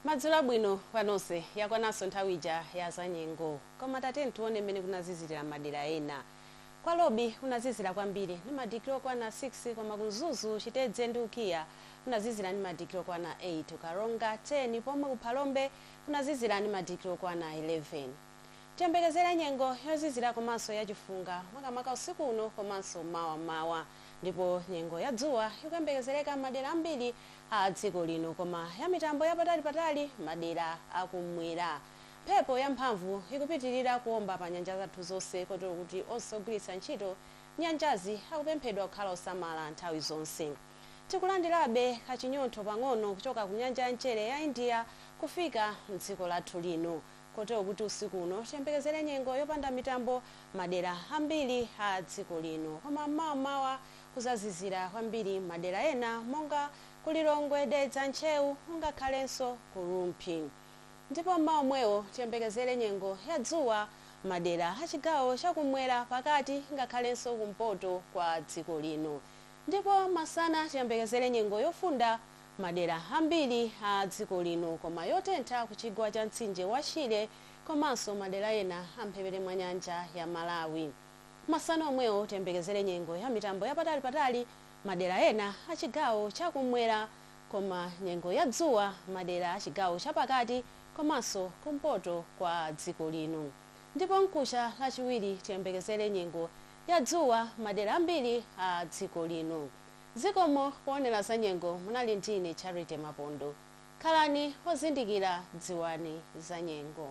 Madzulo abwino panonse yakwananso nthawi ija ya zanyengo koma tateni tione mmene kunazizira madera ena. Kwa Lobi kunazizira kwambiri ndi madigiri okwana 6 koma kuzuzu Chitedze ndi Ukiya kunazizira ndi madigiri okwana 8 Ukaronga 10 pomwe kuPhalombe kunazizira ndi madigiri okwana 11. Tiyembekezera nyengo yozizira komanso yachifunga makamaka usiku uno komanso mawa ndipo nyengo ya dzuwa ikuyembekezereka madera ambiri a dziko lino koma ya mitambo yapatali madera akumwera. Mphepo yamphamvu ikupitirira kuomba pa nyanja zathu zonse kotero kuti onse ogwiritsa ntchito nyanjazi akupemphedwa kukhala osamala nthawi zonse. Tikulandirabe kachinyontho pang'ono kuchoka ku nyanja ya Mchere ya India kufika mdziko lathu lino kotero kuti usiku uno tiyembekezere nyengo yopanda mitambo madera ambiri a dziko lino koma mawa kuzazizira kwambiri madera ena monga kulilongwe Dedza Nchewu ngakhalenso Lumphi. Ndipo maomwewo tiyembekezere nyengo ya dzuwa madera achigawo chakumwera pakati ngakhalenso kumpoto kwa dziko lino. Ndipo masana tiyembekezere nyengo yofunda madera ambiri a dziko lino koma yotentha kuchigwa cha mtsinje wa Shire komanso madera ena amphepete mwa nyanja ya Malawi. Masana omwewo tiyembekezere nyengo ya mitambo yapatali madera ena achigawo chakumwera koma nyengo ya dzuwa madera achigawo chapakati komanso kumpoto kwa dziko lino. Ndipo mkucha lachiwiri tiyembekezere nyengo ya dzuwa madera ambiri a dziko lino. Zikomo kuonera za nyengo munali ndine Charity Mapondo. Khalani ozindikira dziwani za nyengo.